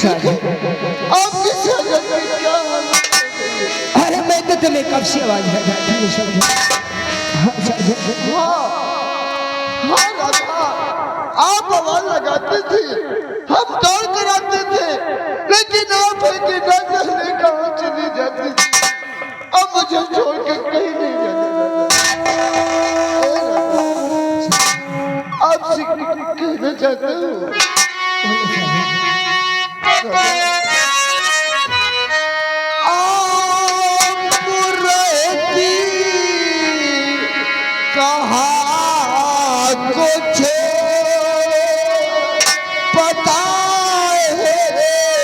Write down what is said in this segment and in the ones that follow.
आपकी साजन में क्या हाल? अरे मैं तो तुम्हें कब से आवाज लगाती हूँ साजन। हाँ हाँ राधा, आप आवाज लगाते थे, हम दौड़ कर आते थे, लेकिन आप है कि न जाने कहाँ चली जाती थी। अब मुझे छोड़ के कहीं नहीं जाने आपसे कहना चाहता हूँ। कहाँ कुछ पता है नहीं।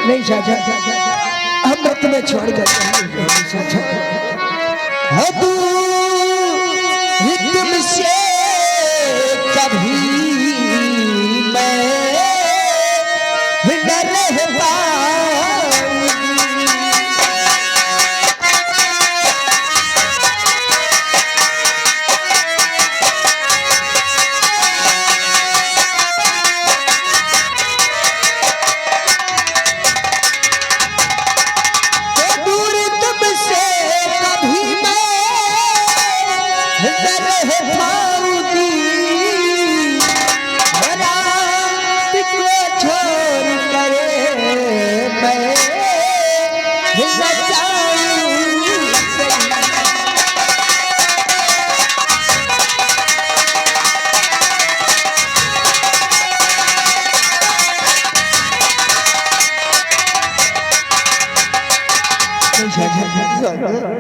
नहीं चाचा, हम लोग तुम्हें छोड़ कर चाचा। तुमसे कभी मैं न रह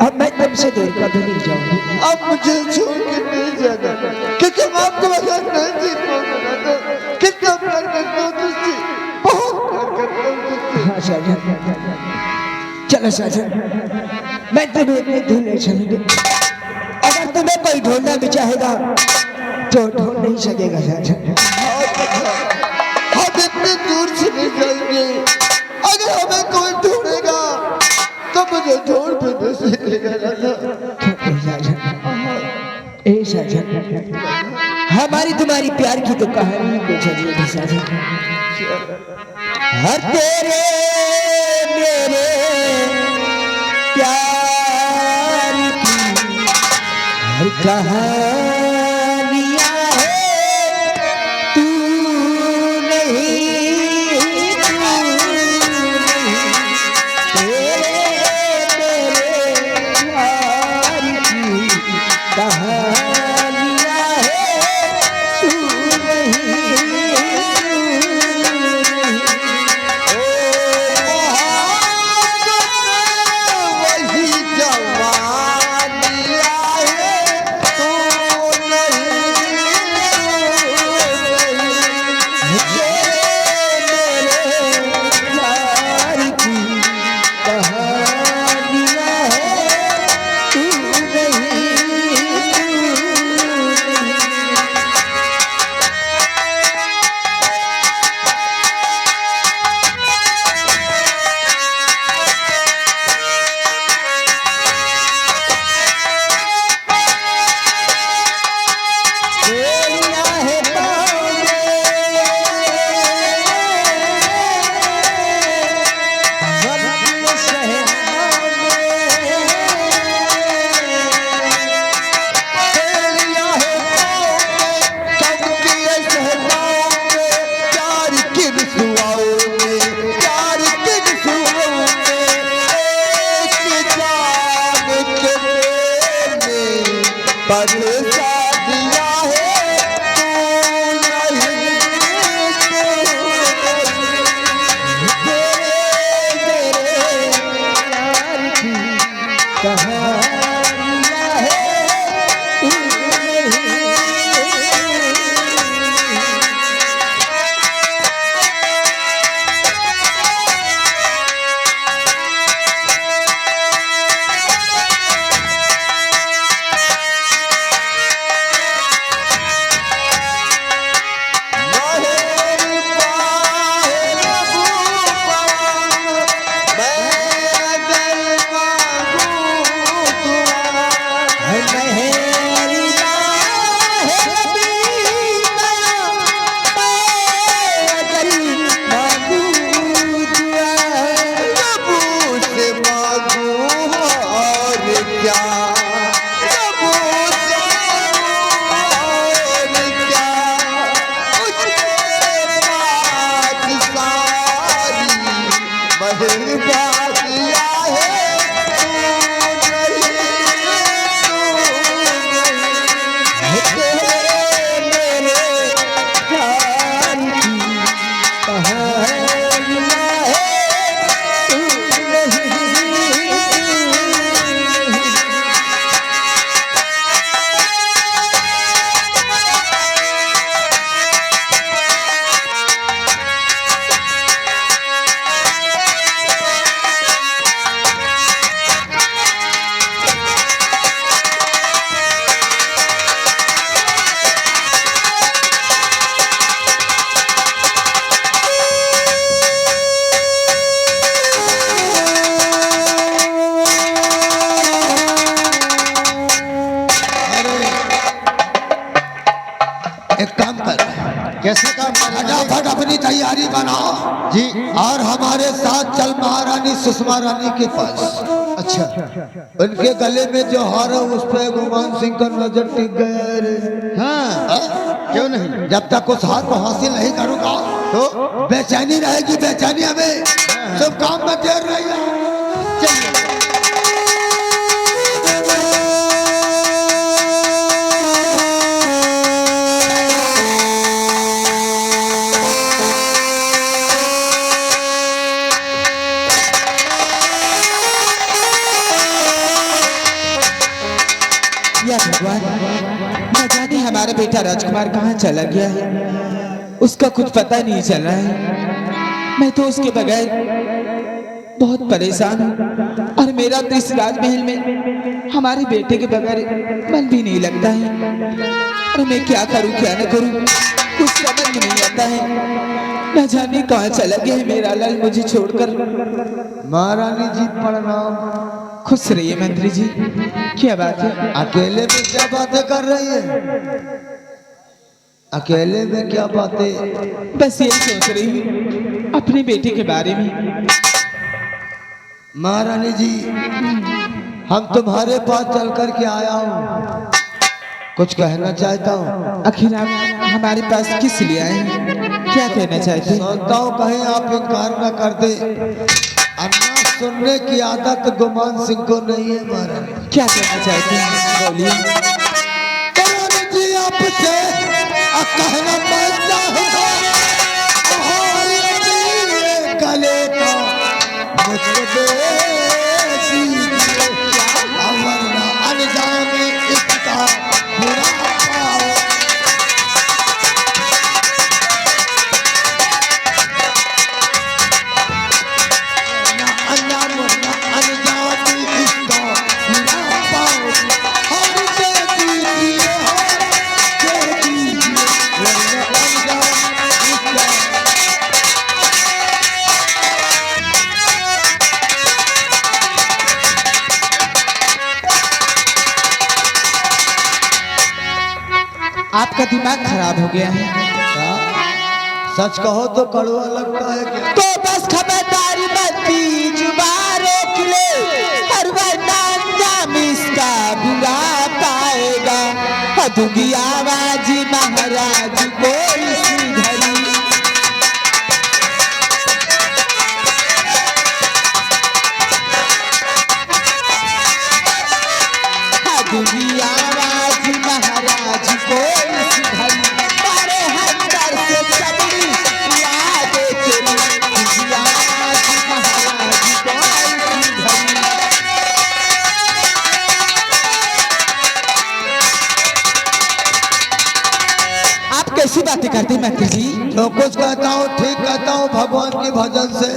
अब मैं तुमसे दूर कभी नहीं जाऊंगी। अब मुझे छोड़ के नहीं जाना, क्योंकि मैं आपको बगैर नहीं जी पाऊंगा। कितना प्यार करता हूँ तुझसे, बहुत प्यार करता हूँ तुझसे। हाँ साजन, चलो साजन, मैं तुम्हें अपनी ढूंढने चलूंगी। अगर तुम्हें कोई ढूंढना भी चाहेगा तो ढूंढ नहीं सकेगा साजन। हम इतने दूर से नहीं जाएंगे, अगर हमें कोई ढूंढेगा तो मुझे ढूंढ भी नहीं सकेगा। हमारी तुम्हारी प्यार की तो कहानी कुछ अजीब है साजन। हर तेरे मेरे प्यार की हर कहानियां है, तू नहीं तेरे मेरे प्यार की कहानियां है, तू नहीं वही जवानी आए तू परसा दिया है तू नहीं कहानियाँ है तू नहीं। एक काम कर, कैसे काम फटाफट अपनी तैयारी बनाओ जी। और हमारे साथ चल महारानी सुषमा रानी के पास। अच्छा, उनके गले में जो हार है उस पे गुमान सिंह का नजर टिक गया है रे। हाँ, क्यों नहीं? जब तक उस हार को हासिल नहीं करूंगा तो बेचैनी रहेगी, बेचैनी हमें सब काम में देर रही है। चलिए। या भगवान, न जाने हमारा बेटा राजकुमार कहाँ चला गया है। उसका कुछ पता नहीं चल रहा है। मैं तो उसके बगैर बहुत परेशान हूँ और मेरा तो इस राजमहल में हमारे बेटे के बगैर मन भी नहीं लगता है। और मैं क्या करूँ क्या न करूँ, कुछ समझ में नहीं आता है। न जाने कहाँ चला गया है मेरा लाल मुझे छोड़कर। महारानी जी प्रणाम। खुश रहिए मंत्री जी। क्या बात है? अकेले में क्या बातें कर रही है? अकेले में क्या बातें? बस यही सोच रही हूँ अपने बेटे के बारे में। महारानी जी, हम तुम्हारे पास चल कर के आया हूँ, कुछ कहना चाहता हूँ। आखिर आप हमारे पास किस लिए आए हैं? क्या कहना चाहते हैं? सोचता हूँ कहीं आप इनकार न कर दे। अन्ना सुनने की आदत गुमान सिंह को नहीं है महारानी। क्या कहना चाहते हैं? बोलिए। महारानी जी आपसे कहना मैं चाहता गले का मुझको दे दीजिए, वरना अनजान इसका बुरा पाओ। आपका दिमाग खराब हो गया है। सच कहो तो कड़वा लगता है क्या? तो बस खबरदारी मत जुबान रोक ले, हर वरना अंजाम इसका बुरा पाएगा। दूंगी आवाज महाराज को इसी घड़ी। दूंगी आवाज कैसी बातें करते हैं मंत्री जी? जो कुछ कहता हूँ ठीक कहता हूँ भगवान के भजन से।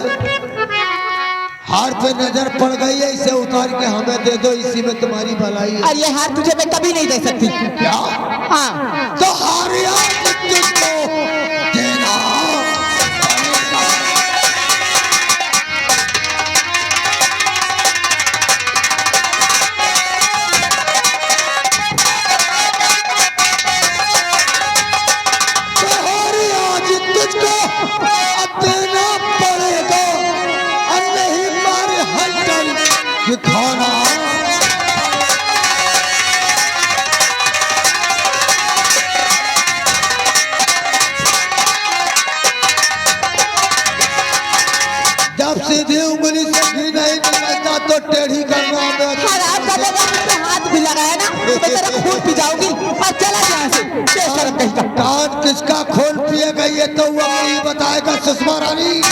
हार पे नजर पड़ गई है, इसे उतार के हमें दे दो, इसी में तुम्हारी भलाई है। और ये हार तुझे मैं कभी नहीं दे सकती। क्या? हाँ तो हारिया तुझको देना तो हारिया तुझको देना पड़ेगा, और नहीं मारे हटन दिखाना। जब सीधी उंगली से घी नहीं निकलता तो टेढ़ी करना खराब कर देगा, मुझसे हाथ भी लगाया ना तो मैं तेरा खून पी जाऊंगी। और चला यहाँ से, बेशरम कहीं का। कान किसका खोल पिएगा ये तो वो नहीं बताएगा सुषमा रानी।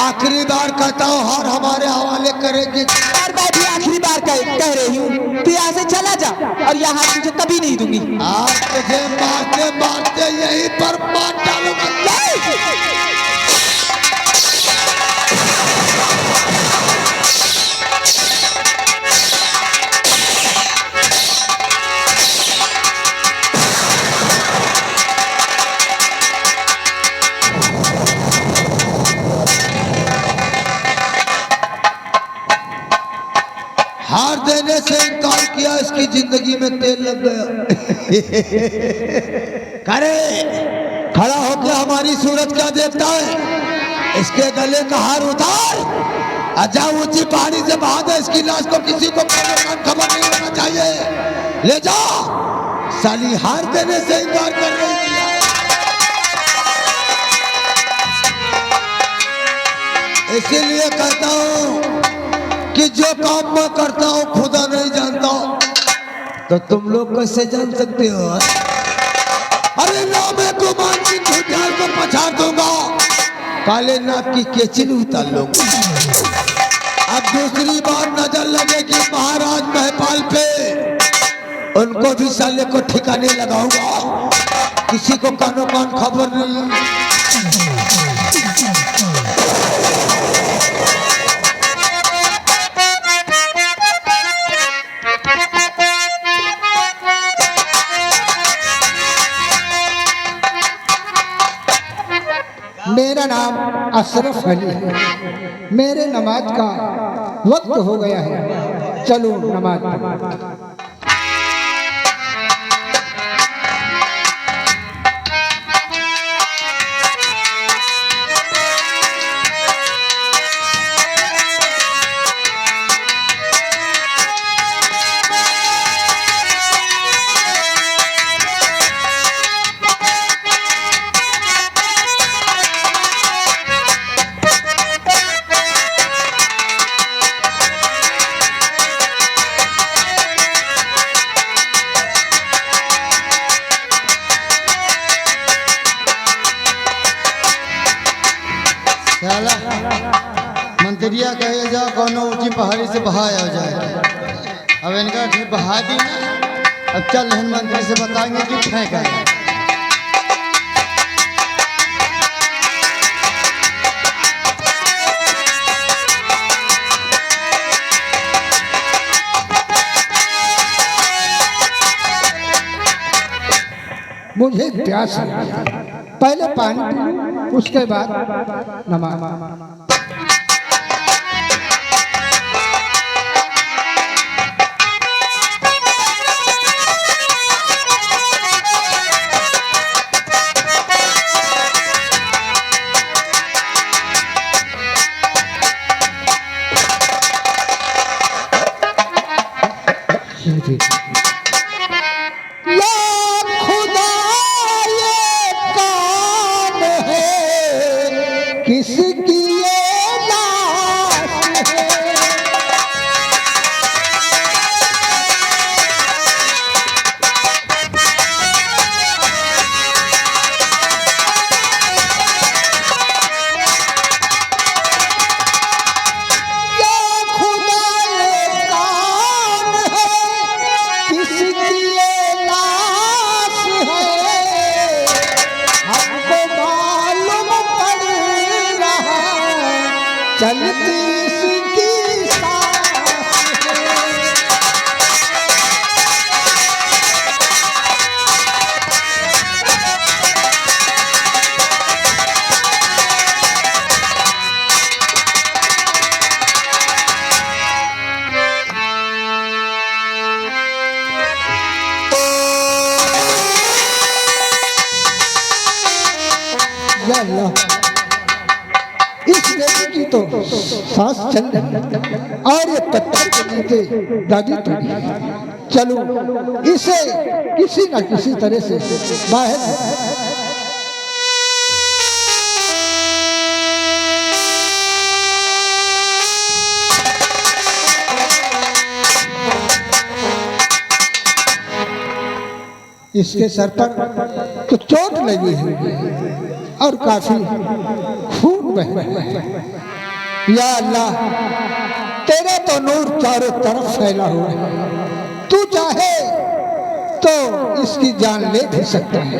आखिरी बार कहता हूँ हार हमारे हवाले करेगी। और मैं भी आखिरी बार कह रही हूँ, तू यहाँ से चला जा और यह हाथ तुझे कभी नहीं दूंगी। आज तुझे मारते मारते यही पर मार डालूंगा। हार देने से इनकार किया, इसकी जिंदगी में तेल लग गया। करे खड़ा होकर हमारी सूरत क्या देखता है? इसके गले का हार उतार, आजा ऊंची पहाड़ी से बहा दे इसकी लाश को, किसी को खबर नहीं होना चाहिए। ले जा, साली हार देने से इनकार कर रही थी। इसीलिए कहता हूँ कि जो काम मैं करता हूँ खुदा नहीं जानता, तो तुम लोग कैसे जान सकते हो? अरे नाम को मान की खुदियार को पछाड़ दूंगा, काले नाक की केचिन उतार लूंगा। अब दूसरी बार नजर लगेगी महाराज महपाल पे, उनको भी साले को ठिकाने लगाऊंगा, किसी को कानो कान खबर नहीं। मेरा नाम अशरफ अली है। मेरे नमाज का वक्त हो गया है, चलो नमाज पढ़ो। मंत्रिया कहे जा कोनो ऊंची पहाड़ी से बहाया जाए। अब इनका बहा दी ना, अब चल मंत्री से बताएंगे कि फेंका है। मुझे प्यास लगी, पहले पानी पी, उसके बाद नमाज। किसकी ये या अल्लाह, इस लड़की की तो सांस चल रही और ये पत्थर के नीचे दादी टूटी। चलो इसे किसी न किसी तरह से बाहर। इसके सर पर तो चोट लगी है और काफी खून बह रहा है। या अल्लाह, तेरा तो नूर चारों तरफ फैला हुआ है, तू चाहे तो इसकी जान ले भी सकता है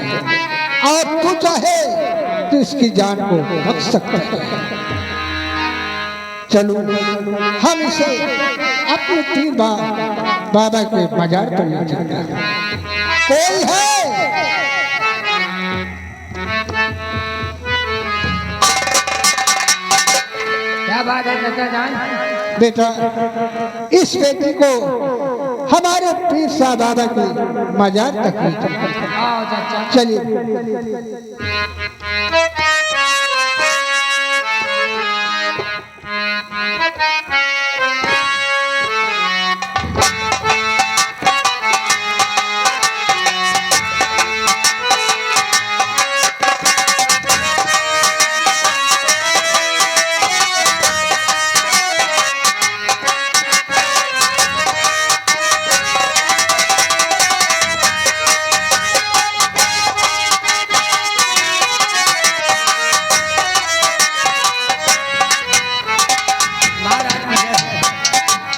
और तू चाहे तो इसकी जान को रख सकता है। चलो हम इसे अपने पीर बाबा के मजार पर ले चलते हैं। कोई है? क्या बात है चाचा जान? बेटा, इस बेटी को हमारे पीर साहब बाबा की मजार तक ले चलते। आओ चाचा। चलिए।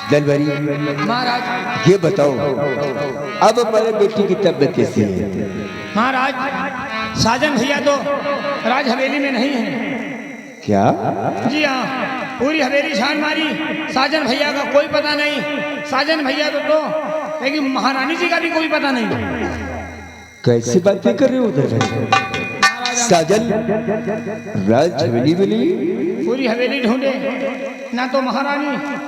दलबरी, महाराज ये बताओ अब हमारे बेटी की तबीयत कैसी है? महाराज, साजन भैया तो राज हवेली में नहीं है। क्या? जी हाँ, पूरी हवेली छान मारी, साजन भैया का कोई पता नहीं। साजन भैया तो लेकिन महारानी जी का भी कोई पता नहीं। कैसी बातें कर रहे हो दलबरी? साजन राज हवेली में नहीं? पूरी हवेली ढूंढे, ना तो महारानी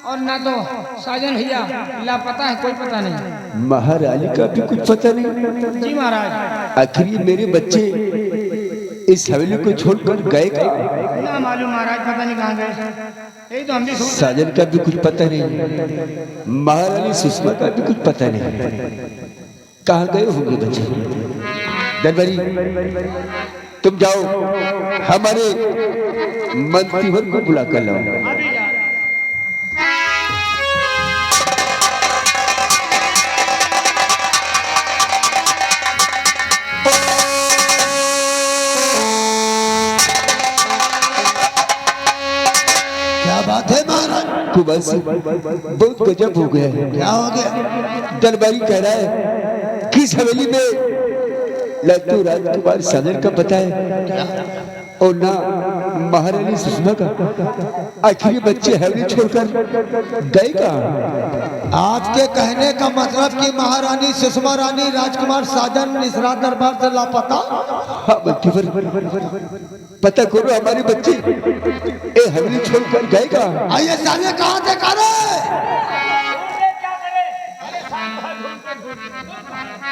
और ना तो साजन भैया, लापता है, कोई पता नहीं। महारानी का भी कुछ पता नहीं? जी महाराज। आखिर ये मेरे बच्चे इस हवेली को छोड़कर गए का? ना मालूम महाराज, पता नहीं कहाँ गए। यही तो हम भी सोच। साजन का भी कुछ पता नहीं, महारानी सुषमा का भी कुछ पता नहीं। कहाँ गए होंगे बच्चे? दलबरी, तुम जाओ हमारे मंत्रीवर को बुला कर लाओ। अभी जा। क्या बात है महाराज? बस बहुत गजब हो गया है। क्या हो गया? दरबारी कह रहा है किस हवेली में लट्टू राजकुमार सागर का पता है और ना महारानी सुषमा का। आखिर बच्चे हवेली छोड़कर गए कहाँ? आपके कहने का मतलब कि महारानी सुषमा रानी राजकुमार साजन निसरा दरबार से लापता? हाँ मंत्रीवर, पता करो हमारे बच्चे ए हवेली छोड़कर गए कहाँ? आइए साले, कहाँ से कर रहे?